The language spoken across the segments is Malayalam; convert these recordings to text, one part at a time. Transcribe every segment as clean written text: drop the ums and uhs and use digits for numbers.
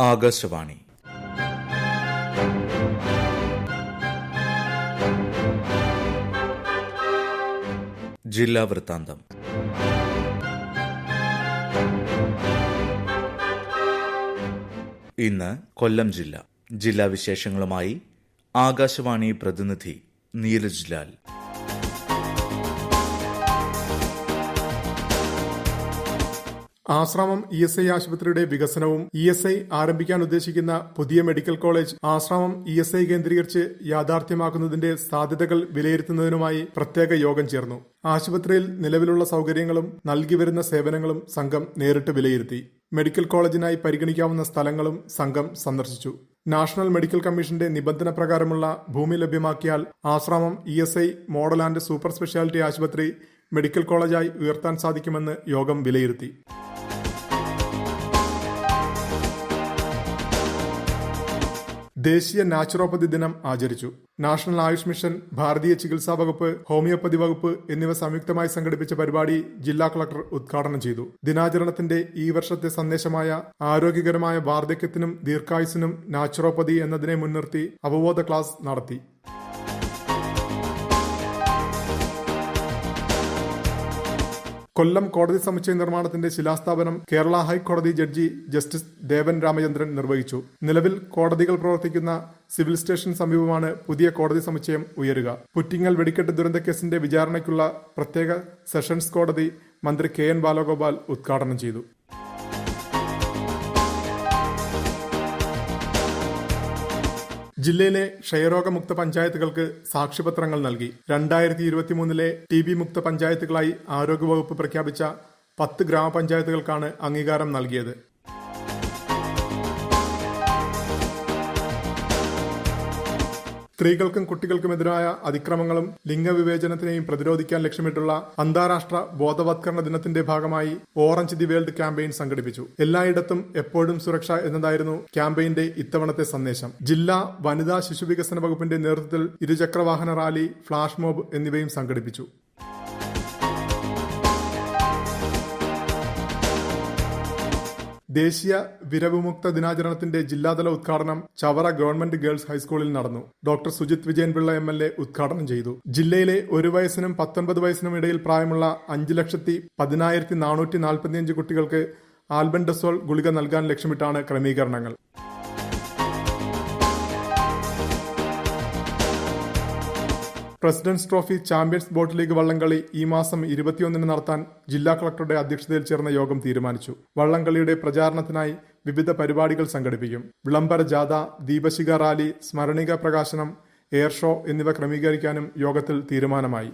ആകാശവാണി ജില്ലാ വൃത്താന്തം. ഇന്ന് കൊല്ലം ജില്ലാ വിശേഷങ്ങളുമായി ആകാശവാണി പ്രതിനിധി നീരജ് ലാൽ. ആശ്രാമം ESI ആശുപത്രിയുടെ വികസനവും ESI ആരംഭിക്കാൻ ഉദ്ദേശിക്കുന്ന പുതിയ മെഡിക്കൽ കോളേജ് ആശ്രാമം ESI കേന്ദ്രീകരിച്ച് യാഥാർത്ഥ്യമാക്കുന്നതിന്റെ സാധ്യതകൾ വിലയിരുത്തുന്നതിനുമായി പ്രത്യേക യോഗം ചേർന്നു. ആശുപത്രിയിൽ നിലവിലുള്ള സൌകര്യങ്ങളും നൽകിവരുന്ന സേവനങ്ങളും സംഘം നേരിട്ട് വിലയിരുത്തി. മെഡിക്കൽ കോളേജിനായി പരിഗണിക്കാവുന്ന സ്ഥലങ്ങളും സംഘം സന്ദർശിച്ചു. നാഷണൽ മെഡിക്കൽ കമ്മീഷന്റെ നിബന്ധന പ്രകാരമുള്ള ഭൂമി ലഭ്യമാക്കിയാൽ Asramam ESI model and super speciality ആശുപത്രി മെഡിക്കൽ കോളേജായി ഉയർത്താൻ സാധിക്കുമെന്ന് യോഗം വിലയിരുത്തി. ദേശീയ നാച്ചുറോപ്പതി ദിനം ആചരിച്ചു. നാഷണൽ ആയുഷ് മിഷൻ, ഭാരതീയ ചികിത്സാ വകുപ്പ്, ഹോമിയോപ്പതി വകുപ്പ് എന്നിവ സംയുക്തമായി സംഘടിപ്പിച്ച പരിപാടി ജില്ലാ കളക്ടർ ഉദ്ഘാടനം ചെയ്തു. ദിനാചരണത്തിന്റെ ഈ വർഷത്തെ സന്ദേശമായ ആരോഗ്യകരമായ വാർദ്ധക്യത്തിനും ദീർഘായുസിനും നാച്ചുറോപ്പതി എന്നതിനെ മുൻനിർത്തി അവബോധ ക്ലാസ് നടത്തി. കൊല്ലം കോടതി സമുച്ചയ നിർമ്മാണത്തിന്റെ ശിലാസ്ഥാപനം കേരള ഹൈക്കോടതി ജഡ്ജി ജസ്റ്റിസ് ദേവൻ രാമചന്ദ്രൻ നിർവഹിച്ചു. നിലവിൽ കോടതികൾ പ്രവർത്തിക്കുന്ന സിവിൽ സ്റ്റേഷൻ സമീപമാണ് പുതിയ കോടതി സമുച്ചയം ഉയരുക. പുറ്റിങ്ങൽ വെടിക്കെട്ട് ദുരന്തക്കേസിന്റെ വിചാരണയ്ക്കുള്ള പ്രത്യേക സെഷൻസ് കോടതി മന്ത്രി KN ബാലഗോപാൽ ഉദ്ഘാടനം ചെയ്തു. ജില്ലയിലെ ക്ഷയരോഗമുക്ത പഞ്ചായത്തുകൾക്ക് സാക്ഷ്യപത്രങ്ങൾ നൽകി. 2023 TB മുക്ത പഞ്ചായത്തുകളായി ആരോഗ്യവകുപ്പ് പ്രഖ്യാപിച്ച 10 ഗ്രാമപഞ്ചായത്തുകൾക്കാണ് അംഗീകാരം നൽകിയത്. സ്ത്രീകൾക്കും കുട്ടികൾക്കുമെതിരായ അതിക്രമങ്ങളും ലിംഗവിവേചനത്തിനെയും പ്രതിരോധിക്കാൻ ലക്ഷ്യമിട്ടുള്ള അന്താരാഷ്ട്ര ബോധവത്കരണ ദിനത്തിന്റെ ഭാഗമായി ഓറഞ്ച് ദി വേൾഡ് ക്യാമ്പയിൻ സംഘടിപ്പിച്ചു. എല്ലായിടത്തും എപ്പോഴും സുരക്ഷ എന്നതായിരുന്നു ക്യാമ്പയിന്റെ ഇത്തവണത്തെ സന്ദേശം. ജില്ലാ വനിതാ ശിശുവികസന വകുപ്പിന്റെ നേതൃത്വത്തിൽ ഇരുചക്രവാഹന റാലി, ഫ്ളാഷ് മോബ് എന്നിവയും സംഘടിപ്പിച്ചു. ദേശീയ വിരവിമുക്ത ദിനാചരണത്തിന്റെ ജില്ലാതല ഉദ്ഘാടനം ചവറ ഗവൺമെന്റ് ഗേൾസ് ഹൈസ്കൂളിൽ നടന്നു. ഡോക്ടർ സുജിത് വിജയൻപിള്ള MLA ഉദ്ഘാടനം ചെയ്തു. ജില്ലയിലെ 1 വയസ്സിനും 19 വയസ്സിനും ഇടയിൽ പ്രായമുള്ള 5,10,445 കുട്ടികൾക്ക് ആൽബൻഡസോൾ ഗുളിക നൽകാൻ ലക്ഷ്യമിട്ടാണ് ക്രമീകരണങ്ങൾ. President's trophy champions boat league വള്ളംകളി ഈ മാസം 21 നടത്താൻ ജില്ലാ കളക്ടറുടെ അധ്യക്ഷതയിൽ ചേർന്ന യോഗം തീരുമാനിച്ചു. വള്ളംകളിയുടെ പ്രചാരണത്തിനായി വിവിധ പരിപാടികൾ സംഘടിപ്പിക്കും. വിളംബര ജാഥ, ദീപശിഖ റാലി, സ്മരണിക പ്രകാശനം, എയർ ഷോ എന്നിവ ക്രമീകരിക്കാനും യോഗത്തിൽ തീരുമാനമായി.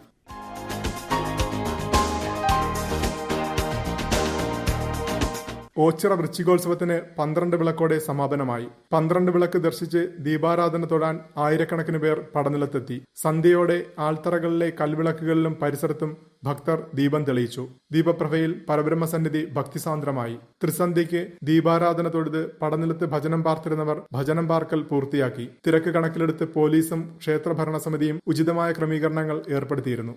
ഓച്ചിറ വൃശ്ചികോത്സവത്തിന് 12 വിളക്കോടെ സമാപനമായി. 12 വിളക്ക് ദർശിച്ച് ദീപാരാധന തൊഴാൻ ആയിരക്കണക്കിന് പേർ പടനിലത്തെത്തി. സന്ധ്യയോടെ ആൽത്തറകളിലെ കൽവിളക്കുകളിലും പരിസരത്തും ഭക്തർ ദീപം തെളിയിച്ചു. ദീപപ്രഭയിൽ പരബ്രഹ്മസന്നിധി ഭക്തിസാന്ദ്രമായി. ത്രിസന്ധ്യയ്ക്ക് ദീപാരാധന തൊഴുത് പടനിലത്ത് ഭജനം പാർത്തിരുന്നവർ ഭജനം പാർക്കൽ പൂർത്തിയാക്കി. തിരക്ക് കണക്കിലെടുത്ത് പോലീസും ക്ഷേത്ര ഭരണസമിതിയും ഉചിതമായ ക്രമീകരണങ്ങൾ ഏർപ്പെടുത്തിയിരുന്നു.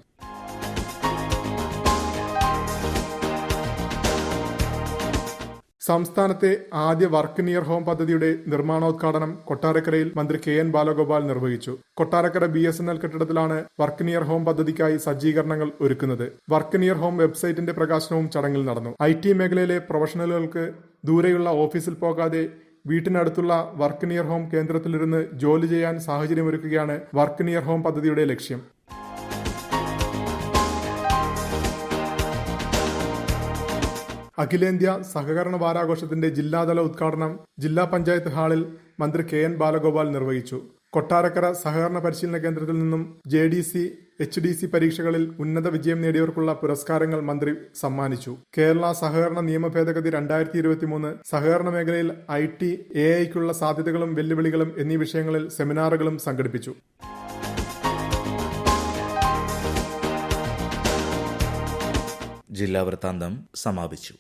സംസ്ഥാനത്തെ ആദ്യ വർക്ക് നിയർ ഹോം പദ്ധതിയുടെ നിർമ്മാണോദ്ഘാടനം കൊട്ടാരക്കരയിൽ മന്ത്രി KN ബാലഗോപാൽ നിർവഹിച്ചു. കൊട്ടാരക്കര BSNL കെട്ടിടത്തിലാണ് വർക്ക് നിയർ ഹോം പദ്ധതിക്കായി സജ്ജീകരണങ്ങൾ ഒരുക്കുന്നത്. വർക്ക് നിയർ ഹോം വെബ്സൈറ്റിന്റെ പ്രകാശനവും ചടങ്ങിൽ നടന്നു. IT മേഖലയിലെ പ്രൊഫഷണലുകൾക്ക് ദൂരെയുള്ള ഓഫീസിൽ പോകാതെ വീട്ടിനടുത്തുള്ള വർക്ക് നിയർ ഹോം കേന്ദ്രത്തിലിരുന്ന് ജോലി ചെയ്യാൻ സാഹചര്യമൊരുക്കുകയാണ് വർക്ക് നിയർ ഹോം പദ്ധതിയുടെ ലക്ഷ്യം. അഖിലേന്ത്യാ സഹകരണ വാരാഘോഷത്തിന്റെ ജില്ലാതല ഉദ്ഘാടനം ജില്ലാ പഞ്ചായത്ത് ഹാളിൽ മന്ത്രി KN ബാലഗോപാൽ നിർവഹിച്ചു. കൊട്ടാരക്കര സഹകരണ പരിശീലന കേന്ദ്രത്തിൽ നിന്നും JDC, HDC പരീക്ഷകളിൽ ഉന്നത വിജയം നേടിയവർക്കുള്ള പുരസ്കാരങ്ങൾ മന്ത്രി സമ്മാനിച്ചു. കേരള സഹകരണ നിയമ ഭേദഗതി 2023, സഹകരണ മേഖലയിൽ IT, AI-ക്കുള്ള സാധ്യതകളും വെല്ലുവിളികളും എന്നീ വിഷയങ്ങളിൽ സെമിനാറുകളും സംഘടിപ്പിച്ചു. ജില്ലാ വൃത്താന്തം സമാപിച്ചു.